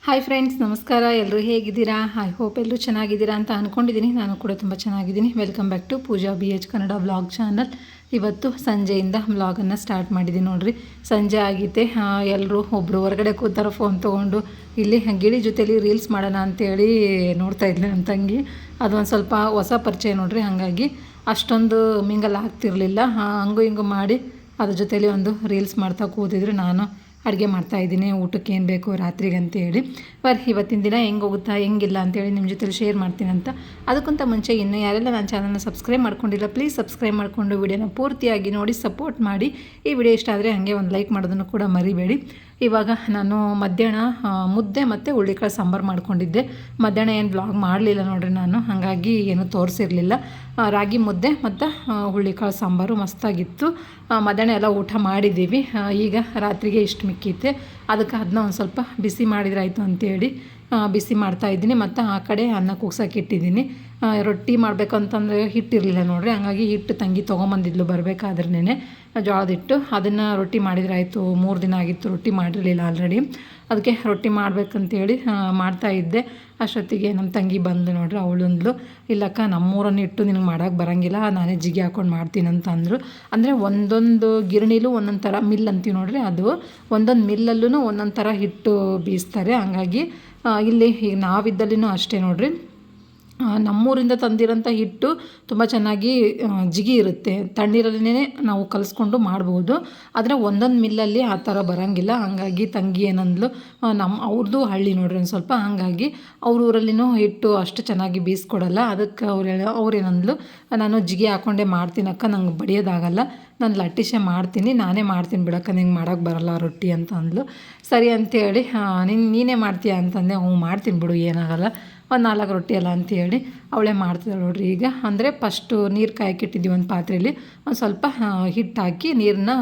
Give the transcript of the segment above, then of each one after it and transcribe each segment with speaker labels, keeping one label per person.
Speaker 1: Hi friends, ನಮಸ್ಕಾರ. ಎಲ್ಲರೂ ಹೇಗಿದ್ದೀರಾ? ಐ ಹೋಪ್ ಎಲ್ಲರೂ ಚೆನ್ನಾಗಿದ್ದೀರಾ ಅಂತ ಅಂದ್ಕೊಂಡಿದ್ದೀನಿ. ನಾನು ಕೂಡ ತುಂಬ ಚೆನ್ನಾಗಿದ್ದೀನಿ. Welcome back to Pooja BH Kannada vlog channel. ಇವತ್ತು ಸಂಜೆಯಿಂದ ವ್ಲಾಗನ್ನು ಸ್ಟಾರ್ಟ್ ಮಾಡಿದ್ದೀನಿ ನೋಡಿರಿ. ಸಂಜೆ ಆಗಿದೆ, ಎಲ್ಲರೂ ಒಬ್ಬರು ಹೊರಗಡೆ ಕೂತಾರೋ ಫೋನ್ ತೊಗೊಂಡು. ಇಲ್ಲಿ ಗಿಳಿ ಜೊತೆಲಿ ರೀಲ್ಸ್ ಮಾಡೋಣ ಅಂತೇಳಿ ನೋಡ್ತಾ ಇದ್ದೆ ನಮ್ಮ ತಂಗಿ. ಅದೊಂದು ಸ್ವಲ್ಪ ಹೊಸ ಪರಿಚಯ ನೋಡಿರಿ, ಹಾಗಾಗಿ ಅಷ್ಟೊಂದು ಮಿಂಗಲ್ ಆಗ್ತಿರಲಿಲ್ಲ. ಹಂಗೂ ಹಿಂಗೂ ಮಾಡಿ ಅದ್ರ ಜೊತೆಲಿ ಒಂದು ರೀಲ್ಸ್ ಮಾಡ್ತಾ ಕೂತಿದ್ರು. ನಾನು ಅಡುಗೆ ಮಾಡ್ತಾಯಿದ್ದೀನಿ, ಊಟಕ್ಕೆ ಏನು ಬೇಕು ರಾತ್ರಿಗೆ ಅಂತೇಳಿ. ಇವತ್ತಿನ ದಿನ ಹೆಂಗೆ ಹೋಗುತ್ತಾ ಹೆಂಗಿಲ್ಲ ಅಂತೇಳಿ ನಿಮ್ಮ ಜೊತೆಲಿ ಶೇರ್ ಮಾಡ್ತೀನಿ ಅಂತ. ಅದಕ್ಕಿಂತ ಮುಂಚೆ ಇನ್ನೂ ಯಾರೆಲ್ಲ ನನ್ನ ಚಾನಲ್ನ ಸಬ್ಸ್ಕ್ರೈಬ್ ಮಾಡ್ಕೊಂಡಿಲ್ಲ, ಪ್ಲೀಸ್ ಸಬ್ಸ್ಕ್ರೈಬ್ ಮಾಡಿಕೊಂಡು ವಿಡಿಯೋನ ಪೂರ್ತಿಯಾಗಿ ನೋಡಿ ಸಪೋರ್ಟ್ ಮಾಡಿ. ಈ ವಿಡಿಯೋ ಇಷ್ಟ ಆದರೆ ಹಾಗೆ ಒಂದು ಲೈಕ್ ಮಾಡೋದನ್ನು ಕೂಡ ಮರಿಬೇಡಿ. ಇವಾಗ ನಾನು ಮಧ್ಯಾಹ್ನ ಮುದ್ದೆ ಮತ್ತು ಹುಳ್ಳಿಕಾಳು ಸಾಂಬಾರು ಮಾಡ್ಕೊಂಡಿದ್ದೆ. ಮಧ್ಯಾಹ್ನ ಏನು ಬ್ಲಾಗ್ ಮಾಡಲಿಲ್ಲ ನೋಡಿರಿ ನಾನು, ಹಾಗಾಗಿ ಏನು ತೋರಿಸಿರಲಿಲ್ಲ. ರಾಗಿ ಮುದ್ದೆ ಮತ್ತು ಹುಳ್ಳಿಕಾಳು ಸಾಂಬಾರು ಮಸ್ತಾಗಿತ್ತು. ಮಧ್ಯಾಹ್ನ ಎಲ್ಲ ಊಟ ಮಾಡಿದ್ದೀವಿ. ಈಗ ರಾತ್ರಿಗೆ ಇಷ್ಟು ಮಿಕ್ಕಿತ್ತೆ, ಅದಕ್ಕೆ ಅದನ್ನ ಒಂದು ಸ್ವಲ್ಪ ಬಿಸಿ ಮಾಡಿದ್ರಾಯ್ತು ಅಂತೇಳಿ ಬಿಸಿ ಮಾಡ್ತಾಯಿದ್ದೀನಿ. ಮತ್ತು ಆ ಕಡೆ ಅನ್ನ ಕೂಗ್ಸೋಕೆ ಇಟ್ಟಿದ್ದೀನಿ. ರೊಟ್ಟಿ ಮಾಡಬೇಕು ಅಂತಂದರೆ ಹಿಟ್ಟಿರಲಿಲ್ಲ ನೋಡಿರಿ, ಹಾಗಾಗಿ ಹಿಟ್ಟು ತಂಗಿ ತೊಗೊಂಬಂದಿದ್ಲು ಬರಬೇಕಾದ್ರೇ ಜೋಳದ ಹಿಟ್ಟು. ಅದನ್ನು ರೊಟ್ಟಿ ಮಾಡಿದ್ರಾಯ್ತು. 3 ದಿನ ಆಗಿತ್ತು ರೊಟ್ಟಿ ಮಾಡಿರಲಿಲ್ಲ ಆಲ್ರೆಡಿ, ಅದಕ್ಕೆ ರೊಟ್ಟಿ ಮಾಡಬೇಕಂತೇಳಿ ಮಾಡ್ತಾಯಿದ್ದೆ. ಅಷ್ಟೊತ್ತಿಗೆ ನಮ್ಮ ತಂಗಿ ಬಂದು ನೋಡ್ರಿ, ಅವಳಂದ್ಲು, ಇಲ್ಲಕ್ಕ ನಮ್ಮೂರನ್ನು ಇಟ್ಟು ನಿನಗೆ ಮಾಡೋಕ್ಕೆ ಬರೋಂಗಿಲ್ಲ, ನಾನೇ ಜಿಗಿ ಹಾಕ್ಕೊಂಡು ಮಾಡ್ತೀನಿ ಅಂತ ಅಂದರು. ಅಂದರೆ ಒಂದೊಂದು ಗಿರಣಿಲೂ ಒಂದೊಂದು ಥರ ಮಿಲ್ ಅಂತೀವಿ ನೋಡ್ರಿ, ಅದು ಒಂದೊಂದು ಮಿಲ್ಲಲ್ಲೂ ಒಂದೊಂದು ಥರ ಹಿಟ್ಟು ಬೀಸ್ತಾರೆ. ಹಂಗಾಗಿ ಇಲ್ಲಿ ಈಗ ನಾವಿದ್ದಲ್ಲಿನೂ ಅಷ್ಟೇ ನೋಡ್ರಿ, ನಮ್ಮೂರಿಂದ ತಂದಿರೋಂಥ ಹಿಟ್ಟು ತುಂಬ ಚೆನ್ನಾಗಿ ಜಿಗಿ ಇರುತ್ತೆ. ತಣ್ಣೀರಲ್ಲೇ ನಾವು ಕಲಿಸ್ಕೊಂಡು ಮಾಡ್ಬೋದು. ಆದರೆ ಒಂದೊಂದು ಮಿಲ್ಲಲ್ಲಿ ಆ ಥರ ಬರೋಂಗಿಲ್ಲ. ಹಾಗಾಗಿ ತಂಗಿ ಏನಂದ್ಲು, ಅವ್ರದ್ದು ಹಳ್ಳಿ ನೋಡ್ರಿ ಒಂದು ಸ್ವಲ್ಪ, ಹಾಗಾಗಿ ಅವ್ರ ಊರಲ್ಲಿನೂ ಹಿಟ್ಟು ಅಷ್ಟು ಚೆನ್ನಾಗಿ ಬೀಸ್ಕೊಡಲ್ಲ. ಅದಕ್ಕೆ ಅವ್ರೇನಂದ್ಲು, ನಾನು ಜಿಗಿ ಹಾಕ್ಕೊಂಡೇ ಮಾಡ್ತೀನಕ್ಕ, ನಂಗೆ ಬಡಿಯೋದಾಗಲ್ಲ, ನಾನು ಲಟ್ಟಿಸೆ ಮಾಡ್ತೀನಿ, ನಾನೇ ಮಾಡ್ತೀನಿ ಬಿಡಕ್ಕ, ನಿಂಗೆ ಮಾಡೋಕ್ಕೆ ಬರಲ್ಲ ರೊಟ್ಟಿ ಅಂತ ಅಂದ್ಲು. ಸರಿ ಅಂತೇಳಿ ನೀನೇ ಮಾಡ್ತೀಯ ಅಂತಂದೆ. ಮಾಡ್ತೀನಿ ಬಿಡು, ಏನಾಗಲ್ಲ, ಒಂದು 4 ರೊಟ್ಟಿ ಅಲ್ಲ ಅಂತೇಳಿ ಅವಳೇ ಮಾಡ್ತಿದ್ದಾಳೆ ನೋಡ್ರಿ. ಈಗ ಅಂದರೆ ಫಸ್ಟು ನೀರು ಕಾಯಕ್ಕಿಟ್ಟಿದ್ದೀವಿ ಒಂದು ಪಾತ್ರೆಯಲ್ಲಿ, ಒಂದು ಸ್ವಲ್ಪ ಹಿಟ್ಟು ಹಾಕಿ ನೀರನ್ನ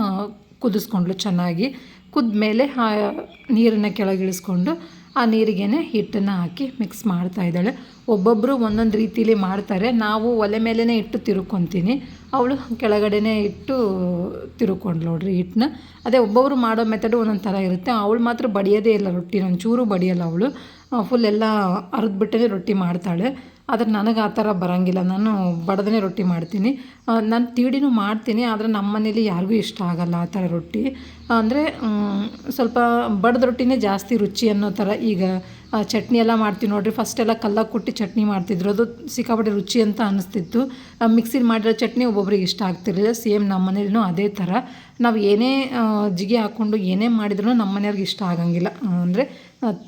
Speaker 1: ಕುದಿಸ್ಕೊಂಡ್ಲು ಚೆನ್ನಾಗಿ. ಕುದ್ಮೇಲೆ ನೀರನ್ನು ಕೆಳಗಿಳಿಸ್ಕೊಂಡು ಆ ನೀರಿಗೇ ಹಿಟ್ಟನ್ನು ಹಾಕಿ ಮಿಕ್ಸ್ ಮಾಡ್ತಾಯಿದ್ದಾಳೆ. ಒಬ್ಬೊಬ್ಬರು ಒಂದೊಂದು ರೀತಿಲಿ ಮಾಡ್ತಾರೆ. ನಾವು ಒಲೆ ಮೇಲೇ ಇಟ್ಟು ತಿರುಗ್ಕೊತೀನಿ, ಅವಳು ಕೆಳಗಡೆನೇ ಇಟ್ಟು ತಿರುಗ್ಕೊಂಡ್ಲು ನೋಡ್ರಿ ಹಿಟ್ಟನ್ನ. ಅದೇ ಒಬ್ಬೊಬ್ಬರು ಮಾಡೋ ಮೆಥಡು ಒಂದೊಂದು ಥರ ಇರುತ್ತೆ. ಅವಳು ಮಾತ್ರ ಬಡಿಯೋದೇ ಇಲ್ಲ ರೊಟ್ಟಿ, ಒಂಚೂರು ಬಡಿಯೋಲ್ಲ ಅವಳು, ಫುಲ್ ಎಲ್ಲ ಅರಿದ್ಬಿಟ್ಟೇ ರೊಟ್ಟಿ ಮಾಡ್ತಾಳೆ. ಆದರೆ ನನಗೆ ಆ ಥರ ಬರೋಂಗಿಲ್ಲ, ನಾನು ಬಡದೇ ರೊಟ್ಟಿ ಮಾಡ್ತೀನಿ. ನಾನು ತೀಡಿನೂ ಮಾಡ್ತೀನಿ, ಆದರೆ ನಮ್ಮ ಮನೇಲಿ ಯಾರಿಗೂ ಇಷ್ಟ ಆಗೋಲ್ಲ ಆ ಥರ ರೊಟ್ಟಿ. ಅಂದರೆ ಸ್ವಲ್ಪ ಬಡ್ದ ರೊಟ್ಟಿನೇ ಜಾಸ್ತಿ ರುಚಿ ಅನ್ನೋ ಥರ. ಈಗ ಚಟ್ನಿ ಎಲ್ಲ ಮಾಡ್ತೀವಿ ನೋಡಿರಿ, ಫಸ್ಟೆಲ್ಲ ಕಲ್ಲಾಗಿ ಕುಟ್ಟಿ ಚಟ್ನಿ ಮಾಡ್ತಿದ್ರು, ಅದು ಸಿಕ್ಕಾಪಟ್ಟೆ ರುಚಿ ಅಂತ ಅನ್ನಿಸ್ತಿತ್ತು. ಮಿಕ್ಸಿಲಿ ಮಾಡಿರೋ ಚಟ್ನಿ ಒಬ್ಬೊಬ್ರಿಗೆ ಇಷ್ಟ ಆಗ್ತಿರಲಿಲ್ಲ. ಸೇಮ್ ನಮ್ಮ ಮನೇಲೂ ಅದೇ ಥರ. ನಾವು ಏನೇ ಜಿಗಿ ಹಾಕ್ಕೊಂಡು ಏನೇ ಮಾಡಿದ್ರೂ ನಮ್ಮ ಮನೆಯವ್ರಿಗೆ ಇಷ್ಟ ಆಗಂಗಿಲ್ಲ. ಅಂದರೆ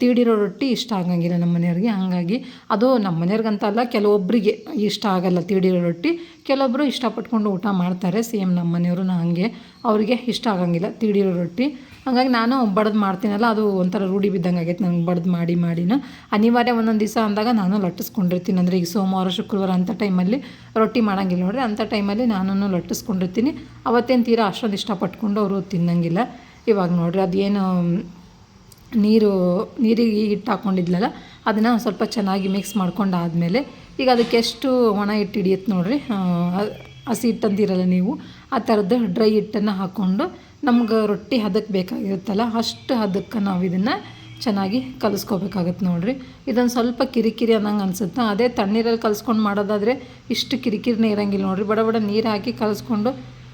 Speaker 1: ತೀಡಿರೋ ರೊಟ್ಟಿ ಇಷ್ಟ ಆಗಂಗಿಲ್ಲ ನಮ್ಮ ಮನೆಯವ್ರಿಗೆ. ಹಾಗಾಗಿ ಅದು ನಮ್ಮ ಮನೆಯವ್ರಿಗಂತ ಅಲ್ಲ, ಕೆಲವೊಬ್ಬರಿಗೆ ಇಷ್ಟ ಆಗಲ್ಲ ತೀಡಿರೋ ರೊಟ್ಟಿ, ಕೆಲವೊಬ್ಬರು ಇಷ್ಟಪಟ್ಕೊಂಡು ಊಟ ಮಾಡ್ತಾರೆ. ಸೇಮ್ ನಮ್ಮ ಮನೆಯವರು ಹಾಗೆ, ಅವರಿಗೆ ಇಷ್ಟ ಆಗಂಗಿಲ್ಲ ತೀಡಿರೋ ರೊಟ್ಟಿ. ಹಾಗಾಗಿ ನಾನು ಬಡ್ದು ಮಾಡ್ತೀನಲ್ಲ, ಅದು ಒಂಥರ ರೂಢಿ ಬಿದ್ದಂಗೆ ಆಗೈತೆ ನಂಗೆ. ಬಡ್ದು ಮಾಡಿನೂ ಅನಿವಾರ್ಯ ಒಂದೊಂದು ದಿವಸ ಅಂದಾಗ ನಾನು ಲಟ್ಟಿಸ್ಕೊಂಡಿರ್ತೀನಿ. ಅಂದರೆ ಈಗ ಸೋಮವಾರ ಶುಕ್ರವಾರ ಅಂಥ ಟೈಮಲ್ಲಿ ರೊಟ್ಟಿ ಮಾಡೋಂಗಿಲ್ಲ ನೋಡ್ರಿ, ಅಂಥ ಟೈಮಲ್ಲಿ ನಾನು ಲಟ್ಟಿಸ್ಕೊಂಡಿರ್ತೀನಿ. ಅವತ್ತೇನು ತೀರಾ ಅಷ್ಟೊಂದು ಇಷ್ಟಪಟ್ಕೊಂಡು ಅವರು ತಿನ್ನಂಗಿಲ್ಲ. ಇವಾಗ ನೋಡಿರಿ, ಅದೇನು ನೀರಿಗೆ ಹಿಟ್ಟು ಹಾಕ್ಕೊಂಡಿದ್ಲಲ್ಲ, ಅದನ್ನು ಸ್ವಲ್ಪ ಚೆನ್ನಾಗಿ ಮಿಕ್ಸ್ ಮಾಡ್ಕೊಂಡಾದಮೇಲೆ ಈಗ ಅದಕ್ಕೆ ಎಷ್ಟು ಒಣ ಹಿಟ್ಟು ಹಿಡಿಯುತ್ತೆ ನೋಡಿರಿ, ಹಸಿ ಹಿಟ್ಟು ಅಂತಿರಲ್ಲ ನೀವು, ಆ ಥರದ್ದು ಡ್ರೈ ಹಿಟ್ಟನ್ನು ಹಾಕ್ಕೊಂಡು ನಮ್ಗೆ ರೊಟ್ಟಿ ಹದಕ್ಕೆ ಬೇಕಾಗಿರುತ್ತಲ್ಲ ಅಷ್ಟು ಹದಕ್ಕೆ ನಾವು ಇದನ್ನು ಚೆನ್ನಾಗಿ ಕಲಿಸ್ಕೋಬೇಕಾಗತ್ತೆ ನೋಡಿರಿ. ಇದೊಂದು ಸ್ವಲ್ಪ ಕಿರಿಕಿರಿ ಅನ್ನಂಗೆ ಅನಿಸುತ್ತೆ. ಅದೇ ತಣ್ಣೀರಲ್ಲಿ ಕಲಿಸ್ಕೊಂಡು ಮಾಡೋದಾದರೆ ಇಷ್ಟು ಕಿರಿಕಿರಿನೇ ಇರೋಂಗಿಲ್ಲ ನೋಡಿರಿ. ಬಡ ನೀರು ಹಾಕಿ ಕಲಿಸ್ಕೊಂಡು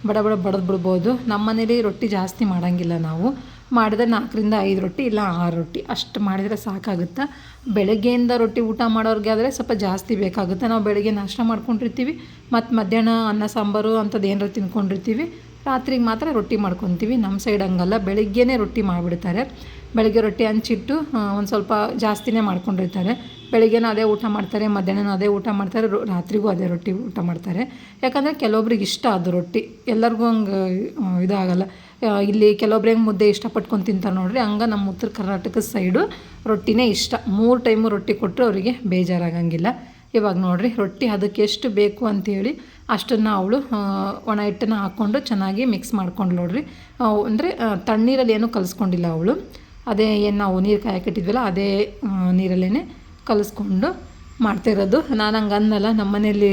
Speaker 1: ಬಡದು ಬಿಡ್ಬೋದು. ನಮ್ಮ ಮನೇಲಿ ರೊಟ್ಟಿ ಜಾಸ್ತಿ ಮಾಡೋಂಗಿಲ್ಲ ನಾವು, ಮಾಡಿದ್ರೆ 4ರಿಂದ 5 ರೊಟ್ಟಿ ಇಲ್ಲ 6 ರೊಟ್ಟಿ ಅಷ್ಟು ಮಾಡಿದರೆ ಸಾಕಾಗುತ್ತೆ. ಬೆಳಗ್ಗೆಯಿಂದ ರೊಟ್ಟಿ ಊಟ ಮಾಡೋರಿಗೆ ಆದರೆ ಸ್ವಲ್ಪ ಜಾಸ್ತಿ ಬೇಕಾಗುತ್ತೆ. ನಾವು ಬೆಳಗ್ಗೆ ನಾಷ್ಟ ಮಾಡ್ಕೊಂಡಿರ್ತೀವಿ, ಮತ್ತು ಮಧ್ಯಾಹ್ನ ಅನ್ನ ಸಾಂಬಾರು ಅಂಥದ್ದು ಏನಾರು ತಿನ್ಕೊಂಡಿರ್ತೀವಿ, ರಾತ್ರಿಗೆ ಮಾತ್ರ ರೊಟ್ಟಿ ಮಾಡ್ಕೊತೀವಿ. ನಮ್ಮ ಸೈಡ್ ಹಂಗಲ್ಲ, ಬೆಳಗ್ಗೆನೇ ರೊಟ್ಟಿ ಮಾಡಿಬಿಡ್ತಾರೆ. ಬೆಳಗ್ಗೆ ರೊಟ್ಟಿ ಹಂಚಿಟ್ಟು ಒಂದು ಸ್ವಲ್ಪ ಜಾಸ್ತಿನೇ ಮಾಡ್ಕೊಂಡಿರ್ತಾರೆ. ಬೆಳಗ್ಗೆನೂ ಅದೇ ಊಟ ಮಾಡ್ತಾರೆ, ಮಧ್ಯಾಹ್ನ ಅದೇ ಊಟ ಮಾಡ್ತಾರೆ, ರಾತ್ರಿಗೂ ಅದೇ ರೊಟ್ಟಿ ಊಟ ಮಾಡ್ತಾರೆ. ಯಾಕಂದರೆ ಕೆಲವೊಬ್ರಿಗೆ ಇಷ್ಟ ಅದು ರೊಟ್ಟಿ, ಎಲ್ಲರಿಗೂ ಹಂಗೆ ಇದಾಗಲ್ಲ. ಇಲ್ಲಿ ಕೆಲವೊಬ್ರು ಹೆಂಗೆ ಮುದ್ದೆ ಇಷ್ಟಪಟ್ಕೊಂಡು ತಿಂತಾರೆ ನೋಡ್ರಿ, ಹಂಗೆ ನಮ್ಮ ಉತ್ತರ ಕರ್ನಾಟಕದ ಸೈಡು ರೊಟ್ಟಿನೇ ಇಷ್ಟ. 3 ಟೈಮು ರೊಟ್ಟಿ ಕೊಟ್ಟರೆ ಅವರಿಗೆ ಬೇಜಾರಾಗಂಗಿಲ್ಲ. ಇವಾಗ ನೋಡಿರಿ, ರೊಟ್ಟಿ ಅದಕ್ಕೆ ಎಷ್ಟು ಬೇಕು ಅಂಥೇಳಿ ಅಷ್ಟನ್ನು ಅವಳು ಒಣ ಹಿಟ್ಟನ್ನು ಹಾಕ್ಕೊಂಡು ಚೆನ್ನಾಗಿ ಮಿಕ್ಸ್ ಮಾಡ್ಕೊಂಡು ನೋಡ್ರಿ. ಅಂದರೆ ತಣ್ಣೀರಲ್ಲಿ ಏನೂ ಕಲಿಸ್ಕೊಂಡಿಲ್ಲ ಅವಳು, ಅದೇ ಏನು ನಾವು ನೀರು ಕಾಯಕ್ಕಿಟ್ಟಿದ್ವಲ್ಲ ಅದೇ ನೀರಲ್ಲೇ ಕಲಿಸ್ಕೊಂಡು ಮಾಡ್ತಾಯಿರೋದು. ನಾನು ಹಂಗೆ ಅನ್ನಲ್ಲ, ನಮ್ಮ ಮನೇಲಿ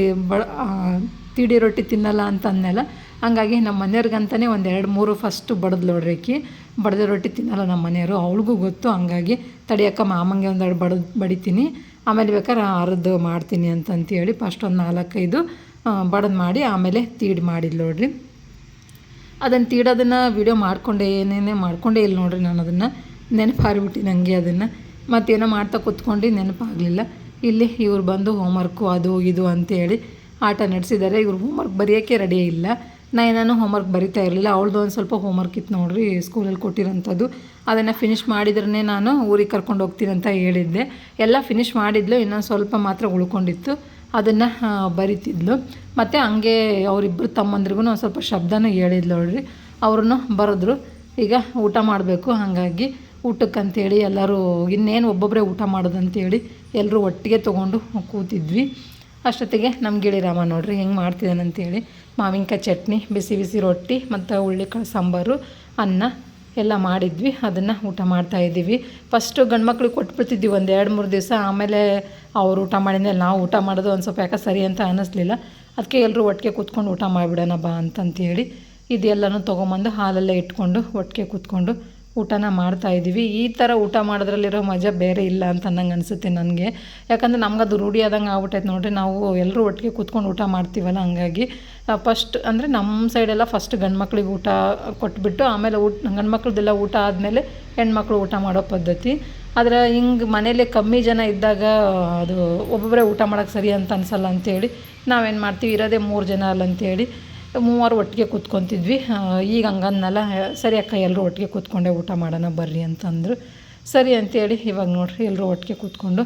Speaker 1: ತೀಡಿ ರೊಟ್ಟಿ ತಿನ್ನಲ್ಲ ಅಂತ ಅನ್ನಲ್ಲ. ಹಂಗಾಗಿ ನಮ್ಮ ಮನೆಯವ್ರಿಗಂತಲೇ ಒಂದು 2-3 ಫಸ್ಟು ಬಡ್ದು ನೋಡ್ರಿ ಆಕಿ. ಬಡ್ದು ರೊಟ್ಟಿ ತಿನ್ನಲ್ಲ ನಮ್ಮ ಮನೆಯವರು, ಅವಳಿಗೂ ಗೊತ್ತು. ಹಂಗಾಗಿ ತಡಿಯಕ್ಕ ಮಾಮಂಗೆ ಒಂದೆರಡು ಬಡಿತೀನಿ, ಆಮೇಲೆ ಬೇಕಾದ್ರೆ ಅರ್ದು ಮಾಡ್ತೀನಿ ಅಂತಂತೇಳಿ ಫಸ್ಟ್ ಒಂದು 4-5 ಬಡ್ದು ಮಾಡಿ ಆಮೇಲೆ ತೀಡಿ ಮಾಡಿದ್ಲು ನೋಡ್ರಿ. ಅದನ್ನು ತೀಡೋದನ್ನು ವೀಡಿಯೋ ಮಾಡ್ಕೊಂಡೇ ಇಲ್ಲ ನೋಡ್ರಿ. ನಾನು ಅದನ್ನು ನೆನಪಾರಿಬಿಟ್ಟು ನನಗೆ ಅದನ್ನು ಮತ್ತೇನೋ ಮಾಡ್ತಾ ಕೂತ್ಕೊಂಡು ನೆನಪಾಗಲಿಲ್ಲ. ಇಲ್ಲಿ ಇವ್ರು ಬಂದು ಹೋಮ್ವರ್ಕು ಅದು ಇದು ಅಂತೇಳಿ ಆಟ ನಡೆಸಿದ್ದಾರೆ. ಇವ್ರು ಹೋಮ್ವರ್ಕ್ ಬರೆಯೋಕ್ಕೆ ರೆಡಿ ಇಲ್ಲ. ನಾನು ಹೋಮ್ವರ್ಕ್ ಬರಿತಾ ಇರಲಿಲ್ಲ. ಅವಳದು ಒಂದು ಸ್ವಲ್ಪ ಹೋಮ್ವರ್ಕ್ ಇತ್ತು ನೋಡ್ರಿ ಸ್ಕೂಲಲ್ಲಿ ಕೊಟ್ಟಿರೋಂಥದ್ದು. ಅದನ್ನು ಫಿನಿಷ್ ಮಾಡಿದ್ರೇ ನಾನು ಊರಿಗೆ ಕರ್ಕೊಂಡು ಹೋಗ್ತೀನಿ ಅಂತ ಹೇಳಿದ್ದೆ. ಎಲ್ಲ ಫಿನಿಷ್ ಮಾಡಿದ್ಲು, ಇನ್ನೊಂದು ಸ್ವಲ್ಪ ಮಾತ್ರ ಉಳ್ಕೊಂಡಿತ್ತು, ಅದನ್ನು ಬರಿತಿದ್ಲು. ಮತ್ತು ಹಂಗೆ ಅವರಿಬ್ಬರು ತಮ್ಮಂದ್ರಿಗೂ ಒಂದು ಸ್ವಲ್ಪ ಶಬ್ದನೂ ಹೇಳಿದ್ಲು ನೋಡ್ರಿ. ಅವ್ರನ್ನೂ ಬರೆದ್ರು. ಈಗ ಊಟ ಮಾಡಬೇಕು, ಹಾಗಾಗಿ ಊಟಕ್ಕಂತೇಳಿ ಎಲ್ಲರೂ ಇನ್ನೇನು ಒಬ್ಬೊಬ್ಬರೇ ಊಟ ಮಾಡೋದಂತೇಳಿ ಎಲ್ಲರೂ ಒಟ್ಟಿಗೆ ತೊಗೊಂಡು ಕೂತಿದ್ವಿ. ಅಷ್ಟೊತ್ತಿಗೆ ನಮ್ಮ ಗಿಳಿರಾಮ ನೋಡ್ರಿ ಹೆಂಗೆ ಮಾಡ್ತಿದ್ದಾನಂತೇಳಿ ಮಾವಿನಕಾಯಿ ಚಟ್ನಿ, ಬಿಸಿ ಬಿಸಿ ರೊಟ್ಟಿ ಮತ್ತು ಹುಳ್ಳಿಕಾಳು ಸಾಂಬಾರು, ಅನ್ನ ಎಲ್ಲ ಮಾಡಿದ್ವಿ. ಅದನ್ನು ಊಟ ಮಾಡ್ತಾಯಿದ್ದೀವಿ. ಫಸ್ಟು ಗಂಡು ಮಕ್ಳಿಗೆ ಕೊಟ್ಬಿಡ್ತಿದ್ವಿ ಒಂದು 2-3 ದಿವಸ. ಆಮೇಲೆ ಅವ್ರು ಊಟ ಮಾಡಿದ್ಮೇಲೆ ನಾವು ಊಟ ಮಾಡೋದು ಒಂದು ಸ್ವಲ್ಪ ಯಾಕೆ ಸರಿ ಅಂತ ಅನ್ನಿಸ್ಲಿಲ್ಲ. ಅದಕ್ಕೆ ಎಲ್ಲರೂ ಒಟ್ಟಿಗೆ ಕೂತ್ಕೊಂಡು ಊಟ ಮಾಡಿಬಿಡೋಣ ಬಾ ಅಂತಂತೇಳಿ ಇದೆಲ್ಲನೂ ತೊಗೊಂಬಂದು ಹಾಲಲ್ಲೇ ಇಟ್ಕೊಂಡು ಒಟ್ಟಿಗೆ ಕೂತ್ಕೊಂಡು ಊಟನ ಮಾಡ್ತಾಯಿದ್ದೀವಿ. ಈ ಥರ ಊಟ ಮಾಡೋದ್ರಲ್ಲಿರೋ ಮಜಾ ಬೇರೆ ಇಲ್ಲ ಅಂತ ನಂಗೆ ಅನಿಸುತ್ತೆ ನನಗೆ. ಯಾಕಂದರೆ ನಮ್ಗದು ರೂಢಿ ಆದಂಗೆ ಆಗ್ಬಿಟ್ಟೈತೆ ನೋಡಿರಿ. ನಾವು ಎಲ್ಲರೂ ಒಟ್ಟಿಗೆ ಕೂತ್ಕೊಂಡು ಊಟ ಮಾಡ್ತೀವಲ್ಲ, ಹಂಗಾಗಿ ಫಸ್ಟ್ ಅಂದರೆ ನಮ್ಮ ಸೈಡೆಲ್ಲ ಫಸ್ಟ್ ಗಂಡು ಮಕ್ಳಿಗೆ ಊಟ ಕೊಟ್ಬಿಟ್ಟು ಆಮೇಲೆ ಗಂಡು ಮಕ್ಳದ್ದೆಲ್ಲ ಊಟ ಆದಮೇಲೆ ಹೆಣ್ಮಕ್ಳು ಊಟ ಮಾಡೋ ಪದ್ಧತಿ. ಆದರೆ ಹಿಂಗೆ ಮನೇಲಿ ಕಮ್ಮಿ ಜನ ಇದ್ದಾಗ ಅದು ಒಬ್ಬೊಬ್ಬರೇ ಊಟ ಮಾಡೋಕ್ಕೆ ಸರಿ ಅಂತ ಅನಿಸಲ್ಲ ಅಂಥೇಳಿ ನಾವೇನು ಮಾಡ್ತೀವಿ, ಇರೋದೇ 3 ಜನ ಅಲ್ಲ ಅಂಥೇಳಿ 3 ಒಟ್ಟಿಗೆ ಕೂತ್ಕೊತಿದ್ವಿ. ಈಗ ಹಂಗನ್ನಲ್ಲ, ಸರಿ ಅಕ್ಕ ಎಲ್ಲರೂ ಒಟ್ಟಿಗೆ ಕೂತ್ಕೊಂಡೆ ಊಟ ಮಾಡೋಣ ಬರ್ರಿ ಅಂತಂದರು. ಸರಿ ಅಂಥೇಳಿ ಇವಾಗ ನೋಡ್ರಿ ಎಲ್ಲರೂ ಒಟ್ಟಿಗೆ ಕೂತ್ಕೊಂಡು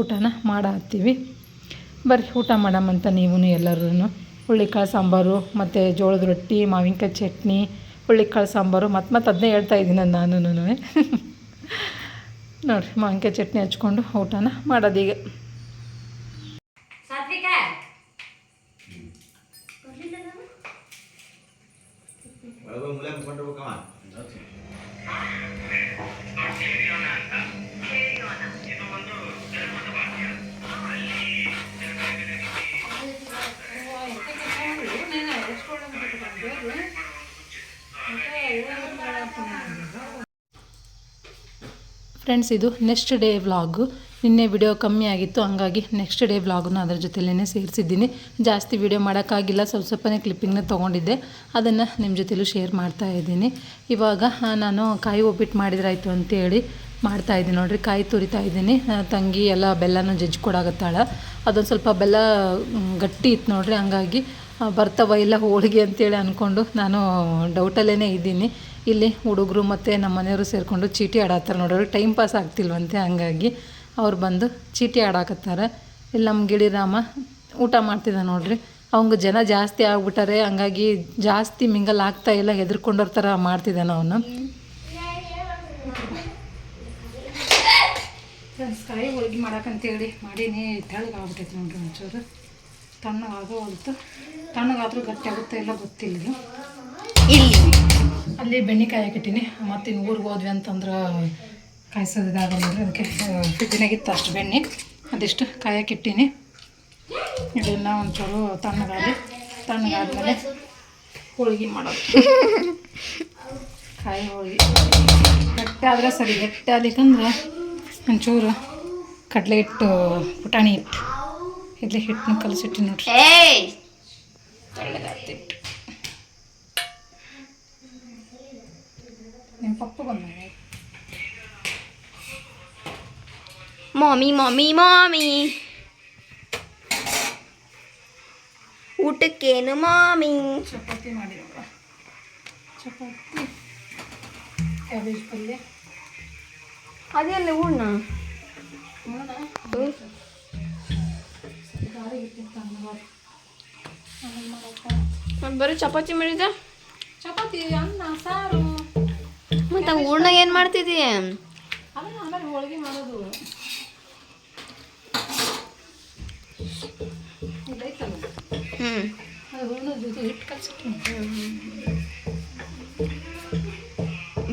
Speaker 1: ಊಟನ ಮಾಡತ್ತೀವಿ. ಬರ್ರಿ ಊಟ ಮಾಡಮ್ಮಂತ ನೀವು ಎಲ್ಲರೂ. ಹುಳ್ಳಿಕಾಳು ಸಾಂಬಾರು ಮತ್ತು ಜೋಳದ ರೊಟ್ಟಿ, ಮಾವಿನಕಾಯಿ ಚಟ್ನಿ, ಹುಳ್ಳಿಕಾಳು ಸಾಂಬಾರು ಮತ್ತು ಅದನ್ನೇ ಹೇಳ್ತಾಯಿದ್ದೀನಿ ನಾನು ನೋಡಿರಿ. ಮಾವಿನಕಾಯಿ ಚಟ್ನಿ ಹಚ್ಕೊಂಡು ಊಟನ ಮಾಡೋದೀಗ. ಫ್ರೆಂಡ್ಸ್, ಇದು ನೆಕ್ಸ್ಟ್ ಡೇ ವ್ಲಾಗು. ನಿನ್ನೆ ವಿಡಿಯೋ ಕಮ್ಮಿ ಆಗಿತ್ತು, ಹಂಗಾಗಿ ನೆಕ್ಸ್ಟ್ ಡೇ ವ್ಲಾಗನ್ನ ಅದರ ಜೊತೆಲೇ ಸೇರಿಸಿದ್ದೀನಿ. ಜಾಸ್ತಿ ವಿಡಿಯೋ ಮಾಡೋಕ್ಕಾಗಿಲ್ಲ, ಸ್ವಲ್ಪನೇ ಕ್ಲಿಪ್ಪಿಂಗ್ನ ತೊಗೊಂಡಿದ್ದೆ, ಅದನ್ನು ನಿಮ್ಮ ಜೊತೆಲೂ ಶೇರ್ ಮಾಡ್ತಾಯಿದ್ದೀನಿ. ಇವಾಗ ನಾನು ಕಾಯಿ ಒಬ್ಬಿಟ್ಟು ಮಾಡಿದ್ರಾಯ್ತು ಅಂತೇಳಿ ಮಾಡ್ತಾಯಿದ್ದೀನಿ ನೋಡಿರಿ. ಕಾಯಿ ತುರಿತಾ ಇದ್ದೀನಿ. ತಂಗಿ ಎಲ್ಲ ಬೆಲ್ಲನ ಜಜ್ಕೊಡಾಗತ್ತಾಳ. ಅದೊಂದು ಸ್ವಲ್ಪ ಬೆಲ್ಲ ಗಟ್ಟಿ ಇತ್ತು ನೋಡಿರಿ, ಹಂಗಾಗಿ ಬರ್ತಾವ ಇಲ್ಲ ಹೋಳಿಗೆ ಅಂತೇಳಿ ಅಂದ್ಕೊಂಡು ನಾನು ಡೌಟಲ್ಲೇ ಇದ್ದೀನಿ. ಇಲ್ಲಿ ಹುಡುಗರು ಮತ್ತು ನಮ್ಮ ಮನೆಯವರು ಸೇರಿಕೊಂಡು ಚೀಟಿ ಆಡತ್ತಾರೆ ನೋಡೋರು. ಟೈಮ್ ಪಾಸ್ ಆಗ್ತಿಲ್ವಂತೆ, ಹಂಗಾಗಿ ಅವ್ರು ಬಂದು ಚೀಟಿ ಆಡಾಕತ್ತಾರೆ. ಇಲ್ಲಿ ನಮ್ಮ ಗಿಳಿರಾಮ ಊಟ ಮಾಡ್ತಿದ್ದ ನೋಡ್ರಿ. ಅವಂಗೆ ಜನ ಜಾಸ್ತಿ ಆಗ್ಬಿಟ್ಟಾರೆ, ಹಂಗಾಗಿ ಜಾಸ್ತಿ ಮಿಂಗಲ್ ಆಗ್ತಾ ಇಲ್ಲ, ಹೆದರ್ಕೊಂಡೋರ್ ಥರ ಮಾಡ್ತಿದ್ದಾನೆ ಅವನು. ಫ್ರೆಂಡ್ಸ್, ಕಾಯಿ ಹೋಳಿಗೆ ಮಾಡೋಕ್ಕಂತೇಳಿ ಮಾಡೀನಿ. ತೆಳ್ಳಗಾಗ್ಬಿಟ್ಟೈತೆ ನೋಡ್ರಿ, ಒಂಚೂರು ತಣ್ಣಗಾಗೋ ಹೊಲ್ತು. ತಣ್ಣಗಾದ್ರೂ ಗಟ್ಟಿ ಆಗುತ್ತೆ ಇಲ್ಲ ಗೊತ್ತಿಲ್ಲ. ಇಲ್ಲಿ ಅಲ್ಲಿ ಬೆಣ್ಣೆಕಾಯಿ ಹಾಕಿಟ್ಟಿನಿ. ಮತ್ತು ಇನ್ನು ಊರಿಗೆ ಹೋದ್ವಿ ಅಂತಂದ್ರೆ ಕಾಯಿಸೋದಾಗಲ್ಲ ನೋಡ್ರಿ, ಅದಕ್ಕೆ ಫ್ರಿಜ್ಜಿನಾಗಿತ್ತು ಅಷ್ಟು ಬೆಣ್ಣೆ, ಅದಿಷ್ಟು ಕಾಯಕ್ಕಿಟ್ಟಿನಿ. ಇದೆಲ್ಲ ಒಂಚೂರು ತಣ್ಣಗಾದ್ಮೇಲೆ ಹೋಳಿಗೆ ಮಾಡೋದು. ಕಾಯಿ ಹೋಳಿಗೆ ಗಟ್ಟಿ ಆದರೆ ಸರಿ, ಗಟ್ಟಿ ಆಗ್ಲಿಕ್ಕಂದ್ರೆ ಒಂಚೂರು ಕಡಲೆ ಹಿಟ್ಟು, ಪುಟಾಣಿ ಹಿಟ್ಟು, ಇಡ್ಲಿ ಹಿಟ್ಟನ್ನ ಕಲಸಿಟ್ಟು ನೋಡ್ರಿ. ತೆಳ್ಳಗಾಗ್ತಿಟ್ಟು ನಿಮ್ಮ ಪಪ್ಪ ಬಂದ.
Speaker 2: ಮಾಮಿ ಊಟಕ್ಕೇನು ಮಾಮಿ?
Speaker 1: ಚಪಾತಿ ಮಾಡಿರೋಣ. ಚಪಾತಿ, ಕ್ಯಾಬೇಜ್ ಪಲ್ಯ.
Speaker 2: ಅದೆಲ್ಲ ಹೂರ್ಣ ಬರೀ ಚಪಾತಿ ಮಾಡಿದ.
Speaker 1: ಚಪಾತಿ, ಅನ್ನ, ಸಾರು.
Speaker 2: ಮತ್ತೆ ಹೂರ್ಣ ಏನು ಮಾಡ್ತಿದ್ದೀಯ?
Speaker 1: ಅದನ್ನ ಆಮೇಲೆ ಹೋಳಿಗೆ ಮಾಡೋದು. ಇದೈತಲ್ಲ, ಅದು ಹೂರ್ಣದ ಜೊತೆ ಹಿಟ್ಟು ಕಲ್ಸಿಟ್ಟು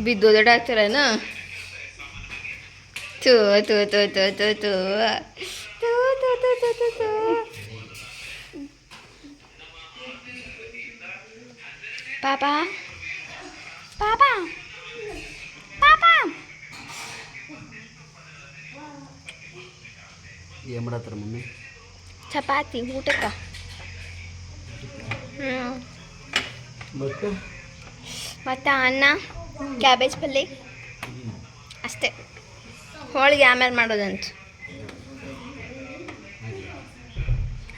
Speaker 2: ಬಿದ್ದೋದಡ ಆಗ್ತಾರೇನ? ತೂ ತೂ ತೂ ತೂ ತೂ ತೂ ತೂ ತೂ ತೂ ತೂ ತೂ ತೂ. ಪಾಪ ಪಾಪ ಪಾಪ
Speaker 3: ಏನು ಮಾಡತ್ತಾರ ಮಮ್ಮಿ?
Speaker 2: ಚಪಾತಿ ಊಟಕ್ಕೆ. ಮತ್ತು ಅನ್ನ ಕ್ಯಾಬೇಜ್ ಪಲ್ಯ ಅಷ್ಟೇ. ಹೋಳಿಗೆ ಆಮೇಲೆ ಮಾಡೋದಂತ.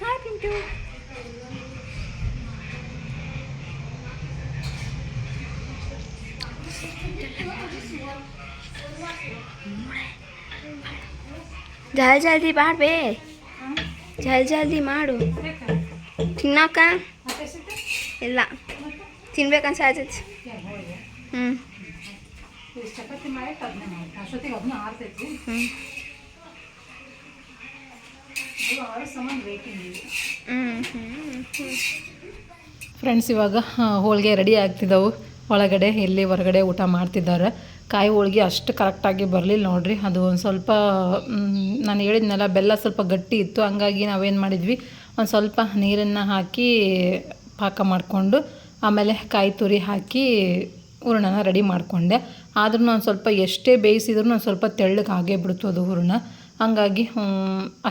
Speaker 2: ಹಾಯ್ ಪಿಂಟು. ಜಲ್ದಿ ಮಾಡ್ಬೇ, ಜಲ್ದಿ ಮಾಡು. ತಿನ್ನಕ ಇಲ್ಲ, ತಿನ್ಬೇಕನ್ಸಾತೈತಿ.
Speaker 1: ಫ್ರೆಂಡ್ಸ್, ಇವಾಗ ಹೋಳಿಗೆ ರೆಡಿ ಆಗ್ತಿದ್ದವು. ಒಳಗಡೆ ಇಲ್ಲಿ ಹೊರಗಡೆ ಊಟ ಮಾಡ್ತಿದ್ದಾರೆ. ಕಾಯಿ ಹೋಳಿಗೆ ಅಷ್ಟು ಕರೆಕ್ಟಾಗಿ ಬರಲಿಲ್ಲ ನೋಡಿರಿ. ಅದು ಒಂದು ಸ್ವಲ್ಪ ನಾನು ಹೇಳಿದ್ನಲ್ಲ, ಬೆಲ್ಲ ಸ್ವಲ್ಪ ಗಟ್ಟಿ ಇತ್ತು. ಹಂಗಾಗಿ ನಾವೇನು ಮಾಡಿದ್ವಿ, ಒಂದು ಸ್ವಲ್ಪ ನೀರನ್ನು ಹಾಕಿ ಪಾಕ ಮಾಡಿಕೊಂಡು ಆಮೇಲೆ ಕಾಯಿ ತುರಿ ಹಾಕಿ ಹೂರಣನ ರೆಡಿ ಮಾಡಿಕೊಂಡೆ. ಆದ್ರೂ ಒಂದು ಸ್ವಲ್ಪ ಎಷ್ಟೇ ಬೇಯಿಸಿದ್ರೂ ಒಂದು ಸ್ವಲ್ಪ ತೆಳ್ಳಗೆ ಆಗೇ ಬಿಡ್ತು ಅದು ಹೂರಣ. ಹಂಗಾಗಿ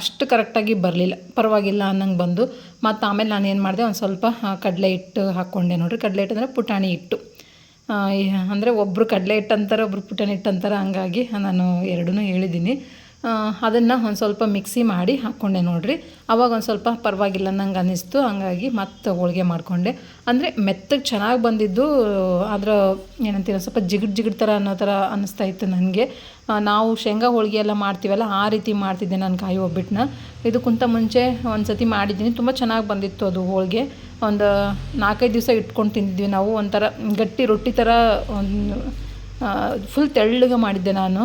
Speaker 1: ಅಷ್ಟು ಕರೆಕ್ಟಾಗಿ ಬರಲಿಲ್ಲ, ಪರವಾಗಿಲ್ಲ ಅನ್ನಂಗೆ ಬಂದು. ಮತ್ತು ಆಮೇಲೆ ನಾನು ಏನು ಮಾಡಿದೆ, ಒಂದು ಸ್ವಲ್ಪ ಕಡಲೆ ಹಿಟ್ಟು ಹಾಕ್ಕೊಂಡೆ ನೋಡಿರಿ. ಕಡಲೆ ಹಿಟ್ಟು ಅಂದರೆ ಪುಟಾಣಿ ಹಿಟ್ಟು. ಅಂದರೆ ಒಬ್ಬರು ಕಡಲೆ ಹಿಟ್ಟು ಅಂತಾರೆ, ಒಬ್ಬರು ಪುಟಾಣಿ ಹಿಟ್ಟು ಅಂತಾರೆ. ಹಂಗಾಗಿ ನಾನು ಎರಡೂ ಹೇಳಿದ್ದೀನಿ. ಅದನ್ನು ಒಂದು ಸ್ವಲ್ಪ ಮಿಕ್ಸಿ ಮಾಡಿ ಹಾಕ್ಕೊಂಡೆ ನೋಡಿರಿ. ಆವಾಗ ಒಂದು ಸ್ವಲ್ಪ ಪರವಾಗಿಲ್ಲ ನಂಗೆ ಅನ್ನಿಸ್ತು. ಹಂಗಾಗಿ ಮತ್ತೆ ಹೋಳಿಗೆ ಮಾಡಿಕೊಂಡೆ. ಅಂದರೆ ಮೆತ್ತಗೆ ಚೆನ್ನಾಗಿ ಬಂದಿದ್ದು, ಆದ್ರೆ ಏನಂತೀರ, ಸ್ವಲ್ಪ ಜಿಗಿಡ್ ಥರ ಅನ್ನೋ ಥರ ಅನ್ನಿಸ್ತಾ ಇತ್ತು ನನಗೆ. ನಾವು ಶೇಂಗಾ ಹೋಳಿಗೆ ಎಲ್ಲ ಮಾಡ್ತೀವಲ್ಲ, ಆ ರೀತಿ ಮಾಡ್ತಿದ್ದೆ ನಾನು ಕಾಯಿ ಒಬ್ಬಟ್ಟನ್ನ. ಇದಕ್ಕಿಂತ ಮುಂಚೆ ಒಂದು ಸತಿ ಮಾಡಿದ್ದೀನಿ, ತುಂಬ ಚೆನ್ನಾಗಿ ಬಂದಿತ್ತು ಅದು ಹೋಳಿಗೆ. ಒಂದು 4-5 ದಿವಸ ಇಟ್ಕೊಂಡು ತಿಂದಿದ್ವಿ ನಾವು. ಒಂಥರ ಗಟ್ಟಿ ರೊಟ್ಟಿ ಥರ ಫುಲ್ ತೆಳ್ಳಗೆ ಮಾಡಿದ್ದೆ ನಾನು.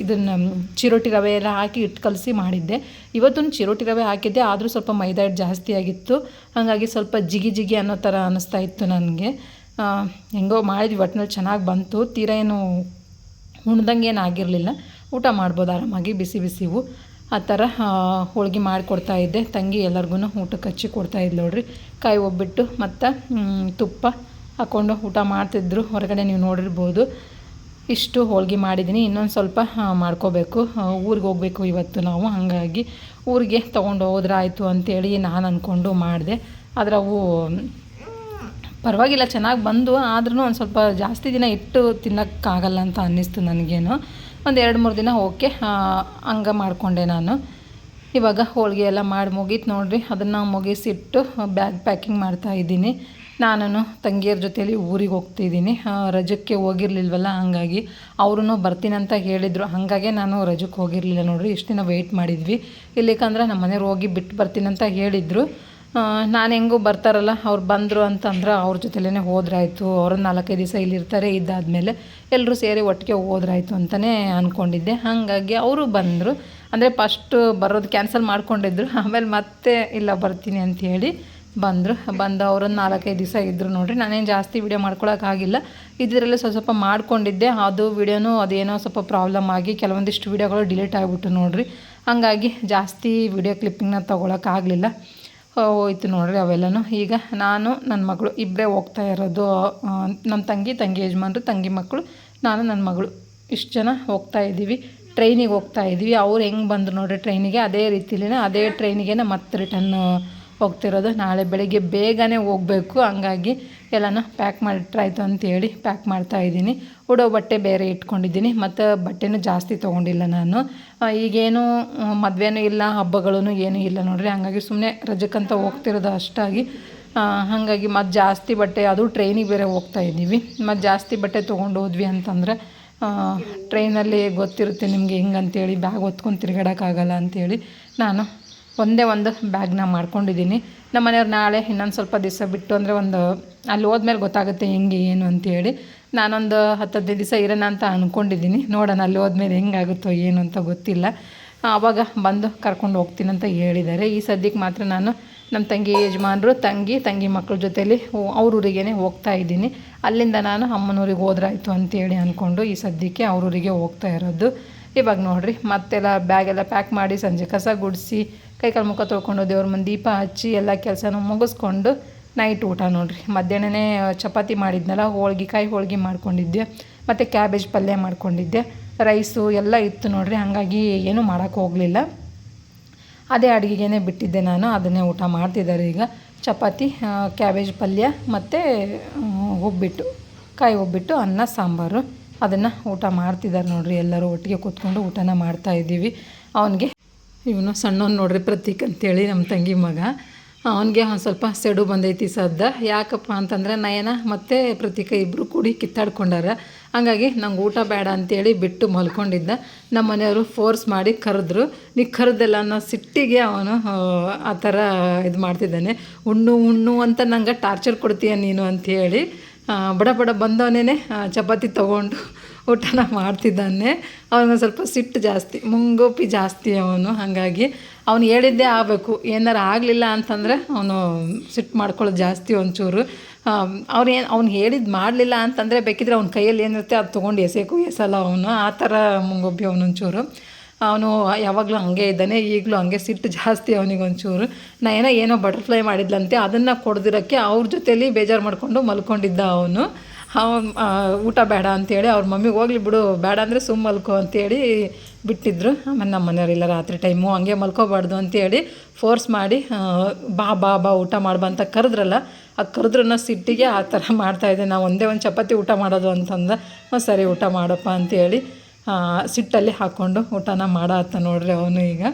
Speaker 1: ಇದನ್ನು ಚಿರೋಟಿ ರವೆ ಎಲ್ಲ ಹಾಕಿ ಹಿಟ್ಟು ಕಲಸಿ ಮಾಡಿದ್ದೆ. ಇವತ್ತು ಚಿರೋಟಿ ರವೆ ಹಾಕಿದ್ದೆ, ಆದರೂ ಸ್ವಲ್ಪ ಮೈದಾ ಹಿಟ್ಟು ಜಾಸ್ತಿ ಆಗಿತ್ತು. ಹಾಗಾಗಿ ಸ್ವಲ್ಪ ಜಿಗಿ ಅನ್ನೋ ಥರ ಅನ್ನಿಸ್ತಾ ಇತ್ತು ನನಗೆ. ಹೆಂಗೋ ಮಾಡಿದ್ವಿ, ಒಟ್ಟಿನಲ್ಲಿ ಚೆನ್ನಾಗಿ ಬಂತು. ತೀರಾ ಏನು ಉಣ್ದಂಗೆ ಏನು ಆಗಿರಲಿಲ್ಲ. ಊಟ ಮಾಡ್ಬೋದು ಆರಾಮಾಗಿ, ಬಿಸಿವು. ಆ ಥರ ಹೋಳಿಗೆ ಮಾಡಿಕೊಡ್ತಾಯಿದ್ದೆ. ತಂಗಿ ಎಲ್ಲರಿಗೂ ಊಟಕ್ಕೆ ಹಚ್ಚಿ ಕೊಡ್ತಾಯಿದ್ದು ನೋಡಿರಿ. ಕಾಯಿ ಒಬ್ಬಿಟ್ಟು ಮತ್ತು ತುಪ್ಪ ಹಾಕ್ಕೊಂಡು ಊಟ ಮಾಡ್ತಿದ್ರು. ಹೊರಗಡೆ ನೀವು ನೋಡಿರ್ಬೋದು. ಇಷ್ಟು ಹೋಳಿಗೆ ಮಾಡಿದ್ದೀನಿ. ಇನ್ನೊಂದು ಸ್ವಲ್ಪ ಮಾಡ್ಕೋಬೇಕು. ಊರಿಗೆ ಹೋಗಬೇಕು ಇವತ್ತು ನಾವು. ಹಾಗಾಗಿ ಊರಿಗೆ ತೊಗೊಂಡು ಹೋದ್ರೆ ಆಯಿತು ಅಂತೇಳಿ ನಾನು ಅಂದ್ಕೊಂಡು ಮಾಡಿದೆ. ಆದರೆ ಅವು ಪರವಾಗಿಲ್ಲ, ಚೆನ್ನಾಗಿ ಬಂದು. ಆದ್ರೂ ಒಂದು ಸ್ವಲ್ಪ ಜಾಸ್ತಿ ದಿನ ಇಟ್ಟು ತಿನ್ನೋಕ್ಕಾಗಲ್ಲ ಅಂತ ಅನ್ನಿಸ್ತು ನನಗೇನು. ಒಂದು 2-3 ದಿನ ಓಕೆ, ಹಂಗೆ ಮಾಡಿಕೊಂಡೆ ನಾನು. ಇವಾಗ ಹೋಳಿಗೆ ಎಲ್ಲ ಮಾಡಿ ಮುಗೀತು ನೋಡಿರಿ. ಅದನ್ನು ಮುಗಿಸಿಟ್ಟು ಬ್ಯಾಗ್ ಪ್ಯಾಕಿಂಗ್ ಮಾಡ್ತಾಯಿದ್ದೀನಿ. ನಾನು ತಂಗಿಯರ ಜೊತೆಯಲ್ಲಿ ಊರಿಗೆ ಹೋಗ್ತಿದ್ದೀನಿ. ರಜಕ್ಕೆ ಹೋಗಿರಲಿಲ್ವಲ್ಲ, ಹಾಗಾಗಿ ಅವರು ಬರ್ತೀನಂತ ಹೇಳಿದರು. ಹಾಗಾಗಿ ನಾನು ರಜಕ್ಕೆ ಹೋಗಿರಲಿಲ್ಲ ನೋಡಿರಿ. ಇಷ್ಟು ದಿನ ವೆಯ್ಟ್ ಮಾಡಿದ್ವಿ. ಇಲ್ಲಿಕಂದ್ರೆ ನಮ್ಮ ಮನೆಯವ್ರು ಹೋಗಿ ಬಿಟ್ಟು ಬರ್ತೀನಂತ ಹೇಳಿದರು. ನಾನು ಹೆಂಗೂ ಬರ್ತಾರಲ್ಲ, ಅವ್ರು ಬಂದರು ಅಂತಂದ್ರೆ ಅವ್ರ ಜೊತೆಲೇ ಹೋದ್ರಾಯ್ತು. ಅವರು 4-5 ದಿವಸ ಇಲ್ಲಿರ್ತಾರೆ. ಇದ್ದಾದಮೇಲೆ ಎಲ್ಲರೂ ಸೇರಿ ಒಟ್ಟಿಗೆ ಹೋದ್ರಾಯ್ತು ಅಂತಲೇ ಅಂದ್ಕೊಂಡಿದ್ದೆ. ಹಾಗಾಗಿ ಅವರು ಬಂದರು. ಅಂದರೆ ಫಸ್ಟು ಬರೋದು ಕ್ಯಾನ್ಸಲ್ ಮಾಡ್ಕೊಂಡಿದ್ರು. ಆಮೇಲೆ ಮತ್ತೆ ಇಲ್ಲ ಬರ್ತೀನಿ ಅಂಥೇಳಿ ಬಂದರು. ಅವರು 4-5 ದಿವಸ ಇದ್ದರು ನೋಡಿರಿ. ನಾನೇನು ಜಾಸ್ತಿ ವೀಡಿಯೋ ಮಾಡ್ಕೊಳಕ್ಕಾಗಿಲ್ಲ. ಇದರಲ್ಲೇ ಸ್ವಲ್ಪ ಮಾಡ್ಕೊಂಡಿದ್ದೆ. ಅದು ವೀಡಿಯೋನೂ ಅದೇನೋ ಸ್ವಲ್ಪ ಪ್ರಾಬ್ಲಮ್ ಆಗಿ ಕೆಲವೊಂದಿಷ್ಟು ವೀಡಿಯೋಗಳು ಡಿಲೀಟ್ ಆಗಿಬಿಟ್ಟು ನೋಡಿರಿ. ಹಾಗಾಗಿ ಜಾಸ್ತಿ ವೀಡಿಯೋ ಕ್ಲಿಪ್ಪಿಂಗ್ನ ತೊಗೊಳಕ್ಕಾಗಲಿಲ್ಲ. ಹೋಯ್ತು ನೋಡಿರಿ ಅವೆಲ್ಲನೂ. ಈಗ ನಾನು ನನ್ನ ಮಗಳು ಇಬ್ಬರೇ ಹೋಗ್ತಾ ಇರೋದು. ನಮ್ಮ ತಂಗಿ ಯಜಮಾನ್ರು, ತಂಗಿ ಮಕ್ಕಳು, ನಾನು, ನನ್ನ ಮಗಳು, ಇಷ್ಟು ಜನ ಹೋಗ್ತಾ ಇದ್ದೀವಿ. ಟ್ರೈನಿಗೆ ಹೋಗ್ತಾ ಇದ್ವಿ. ಅವ್ರು ಹೆಂಗೆ ಬಂದರು ನೋಡಿರಿ ಟ್ರೈನಿಗೆ, ಅದೇ ರೀತಿಲೇ ಅದೇ ಟ್ರೈನಿಗೆ ಮತ್ತೆ ರಿಟರ್ನ್ ಹೋಗ್ತಿರೋದು. ನಾಳೆ ಬೆಳಗ್ಗೆ ಬೇಗನೆ ಹೋಗಬೇಕು. ಹಂಗಾಗಿ ಎಲ್ಲನೂ ಪ್ಯಾಕ್ ಮಾಡಿಟ್ರಾಯ್ತು ಅಂತೇಳಿ ಪ್ಯಾಕ್ ಮಾಡ್ತಾಯಿದ್ದೀನಿ. ಉಡೋ ಬಟ್ಟೆ ಬೇರೆ ಇಟ್ಕೊಂಡಿದ್ದೀನಿ. ಮತ್ತು ಬಟ್ಟೆನೂ ಜಾಸ್ತಿ ತೊಗೊಂಡಿಲ್ಲ ನಾನು. ಈಗೇನು ಮದುವೆನೂ ಇಲ್ಲ, ಹಬ್ಬಗಳೂ ಏನೂ ಇಲ್ಲ ನೋಡಿರಿ. ಹಾಗಾಗಿ ಸುಮ್ಮನೆ ರಜಕ್ಕಂತ ಹೋಗ್ತಿರೋದು ಅಷ್ಟಾಗಿ. ಹಾಗಾಗಿ ಮತ್ತು ಜಾಸ್ತಿ ಬಟ್ಟೆ, ಅದು ಟ್ರೈನಿಗೆ ಬೇರೆ ಹೋಗ್ತಾ ಇದ್ದೀವಿ. ಮತ್ತು ಜಾಸ್ತಿ ಬಟ್ಟೆ ತೊಗೊಂಡು ಹೋದ್ವಿ ಅಂತಂದರೆ ಟ್ರೈನಲ್ಲಿ ಗೊತ್ತಿರುತ್ತೆ ನಿಮಗೆ ಹೆಂಗಂತೇಳಿ, ಬ್ಯಾಗ್ ಹೊತ್ಕೊಂಡು ತಿರುಗಾಡೋಕ್ಕಾಗಲ್ಲ ಅಂಥೇಳಿ ನಾನು ಒಂದೇ ಒಂದು ಬ್ಯಾಗ್ನ ಮಾಡ್ಕೊಂಡಿದ್ದೀನಿ. ನಮ್ಮ ಮನೆಯವ್ರು ನಾಳೆ ಇನ್ನೊಂದು ಸ್ವಲ್ಪ ದಿವಸ ಬಿಟ್ಟು, ಅಂದರೆ ಅಲ್ಲಿ ಹೋದ್ಮೇಲೆ ಗೊತ್ತಾಗುತ್ತೆ ಹೆಂಗೆ ಏನು ಅಂತೇಳಿ. ನಾನೊಂದು 10-15 ದಿವಸ ಇರೋಣ ಅಂತ ಅಂದ್ಕೊಂಡಿದ್ದೀನಿ. ನೋಡೋಣ ಅಲ್ಲಿ ಹೋದ್ಮೇಲೆ ಹೆಂಗಾಗುತ್ತೋ ಏನು ಅಂತ ಗೊತ್ತಿಲ್ಲ. ಆವಾಗ ಬಂದು ಕರ್ಕೊಂಡು ಹೋಗ್ತೀನಿ ಅಂತ ಹೇಳಿದ್ದಾರೆ. ಈ ಸದ್ಯಕ್ಕೆ ಮಾತ್ರ ನಾನು ನಮ್ಮ ತಂಗಿ ಯಜಮಾನ್ರು, ತಂಗಿ ಮಕ್ಕಳ ಜೊತೆಯಲ್ಲಿ ಅವ್ರ ಊರಿಗೇ ಹೋಗ್ತಾ ಇದ್ದೀನಿ. ಅಲ್ಲಿಂದ ನಾನು ಅಮ್ಮನೂರಿಗೆ ಹೋದ್ರಾಯ್ತು ಅಂತೇಳಿ ಅಂದ್ಕೊಂಡು ಈ ಸದ್ಯಕ್ಕೆ ಅವ್ರ ಊರಿಗೆ ಹೋಗ್ತಾ ಇರೋದು. ಇವಾಗ ನೋಡಿರಿ ಮತ್ತೆಲ್ಲ ಬ್ಯಾಗೆಲ್ಲ ಪ್ಯಾಕ್ ಮಾಡಿ, ಸಂಜೆ ಕಸ ಗುಡಿಸಿ, ಕೈಕಾಲು ಮುಖ ತೊಳ್ಕೊಂಡು, ದೇವ್ರ ಮುಂದೆ ದೀಪ ಹಚ್ಚಿ ಎಲ್ಲ ಕೆಲಸನೂ ಮುಗಿಸ್ಕೊಂಡು ನೈಟ್ ಊಟ ನೋಡಿರಿ. ಮಧ್ಯಾಹ್ನನೇ ಚಪಾತಿ ಮಾಡಿದ್ನಲ್ಲ, ಕಾಯಿ ಹೋಳ್ಗೆ ಮಾಡ್ಕೊಂಡಿದ್ದೆ, ಮತ್ತು ಕ್ಯಾಬೇಜ್ ಪಲ್ಯ ಮಾಡ್ಕೊಂಡಿದ್ದೆ, ರೈಸು ಎಲ್ಲ ಇತ್ತು ನೋಡಿರಿ. ಹಾಗಾಗಿ ಏನೂ ಮಾಡೋಕ್ಕೆ ಹೋಗಲಿಲ್ಲ. ಅದೇ ಅಡುಗೆಗೇ ಬಿಟ್ಟಿದ್ದೆ ನಾನು. ಅದನ್ನೇ ಊಟ ಮಾಡ್ತಿದ್ದಾರೆ ಈಗ. ಚಪಾತಿ, ಕ್ಯಾಬೇಜ್ ಪಲ್ಯ ಮತ್ತು ಒಬ್ಬಿಟ್ಟು, ಕಾಯಿ ಒಬ್ಬಿಟ್ಟು, ಅನ್ನ ಸಾಂಬಾರು, ಅದನ್ನು ಊಟ ಮಾಡ್ತಿದ್ದಾರೆ ನೋಡಿರಿ. ಎಲ್ಲರೂ ಒಟ್ಟಿಗೆ ಕೂತ್ಕೊಂಡು ಊಟನ ಮಾಡ್ತಾಯಿದ್ದೀವಿ. ಅವನಿಗೆ ಇವನು ಸಣ್ಣವನು ನೋಡ್ರಿ, ಪ್ರತೀಕ್ ಅಂತೇಳಿ ನಮ್ಮ ತಂಗಿ ಮಗ. ಅವನಿಗೆ ಒಂದು ಸ್ವಲ್ಪ ಸೆಡು ಬಂದೈತಿ ಸದ್ದ. ಯಾಕಪ್ಪ ಅಂತಂದ್ರೆ ನಯನ ಮತ್ತು ಪ್ರತೀಕ ಇಬ್ಬರು ಕೂಡಿ ಕಿತ್ತಾಡ್ಕೊಂಡಾರ. ಹಂಗಾಗಿ ನಂಗೆ ಊಟ ಬೇಡ ಅಂತೇಳಿ ಬಿಟ್ಟು ಮಲ್ಕೊಂಡಿದ್ದ. ನಮ್ಮ ಮನೆಯವರು ಫೋರ್ಸ್ ಮಾಡಿ ಕರೆದ್ರು. ನೀ ಕರೆದಲ್ಲ ಅನ್ನೋ ಸಿಟ್ಟಿಗೆ ಅವನು ಆ ಥರ ಇದು ಮಾಡ್ತಿದ್ದಾನೆ. ಉಣ್ಣು ಅಂತ ನಂಗೆ ಟಾರ್ಚರ್ ಕೊಡ್ತೀಯ ನೀನು ಅಂಥೇಳಿ ಬಡ ಬಂದವನೇ ಚಪಾತಿ ತೊಗೊಂಡು ಊಟನ ಮಾಡ್ತಿದ್ದಾನೆ. ಅವನಿಗೆ ಸ್ವಲ್ಪ ಸಿಟ್ಟು ಜಾಸ್ತಿ, ಮುಂಗೋಪಿ ಜಾಸ್ತಿ ಅವನು. ಹಾಗಾಗಿ ಅವನು ಹೇಳಿದ್ದೇ ಆಗಬೇಕು. ಏನಾರು ಆಗಲಿಲ್ಲ ಅಂತಂದರೆ ಅವನು ಸಿಟ್ಟು ಮಾಡ್ಕೊಳ್ಳೋದು ಜಾಸ್ತಿ ಒಂಚೂರು. ಅವ್ನು ಹೇಳಿದ್ದು ಮಾಡಲಿಲ್ಲ ಅಂತಂದರೆ ಬೇಕಿದ್ರೆ ಅವ್ನ ಕೈಯಲ್ಲಿ ಏನಿರುತ್ತೆ ಅದು ತೊಗೊಂಡು ಎಸೆಯಲ್ಲ ಅವನು. ಆ ಥರ ಮುಂಗೋಪಿ ಅವನೊಂಚೂರು. ಅವನು ಯಾವಾಗಲೂ ಹಂಗೆ ಇದ್ದಾನೆ, ಈಗಲೂ ಹಂಗೆ. ಸಿಟ್ಟು ಜಾಸ್ತಿ ಅವನಿಗೊಂಚೂರು. ಏನೋ ಬಟರ್ಫ್ಲೈ ಮಾಡಿದ್ಲಂತೆ, ಅದನ್ನು ಕೊಡ್ದಿರೋಕ್ಕೆ ಅವ್ರ ಜೊತೆಲಿ ಬೇಜಾರು ಮಾಡಿಕೊಂಡು ಮಲ್ಕೊಂಡಿದ್ದ ಅವನು. ಊಟ ಬೇಡ ಅಂತೇಳಿ ಅವ್ರ ಮಮ್ಮಿಗೆ ಹೋಗ್ಲಿ ಬಿಡು, ಬೇಡ ಅಂದರೆ ಸುಮ್ಮ ಮಲ್ಕೋ ಅಂತೇಳಿ ಬಿಟ್ಟಿದ್ರು. ಆಮೇಲೆ ನಮ್ಮ ಮನೆಯವರೆಲ್ಲ ರಾತ್ರಿ ಟೈಮು ಹಂಗೆ ಮಲ್ಕೋಬಾರ್ದು ಅಂತೇಳಿ ಫೋರ್ಸ್ ಮಾಡಿ ಬಾ ಊಟ ಮಾಡ್ಬಾ ಅಂತ ಕರೆದ್ರಲ್ಲ, ಆ ಕರೆದ್ರನ್ನ ಸಿಟ್ಟಿಗೆ ಆ ಥರ ಮಾಡ್ತಾಯಿದ್ದೆ. ನಾವು ಒಂದೇ ಒಂದು ಚಪಾತಿ ಊಟ ಮಾಡೋದು ಅಂತಂದ, ಸರಿ ಊಟ ಮಾಡಪ್ಪ ಅಂತೇಳಿ ಸಿಟ್ಟಲ್ಲಿ ಹಾಕ್ಕೊಂಡು ಊಟನ ಮಾಡತ್ತ ನೋಡ್ರಿ ಅವನು ಈಗ.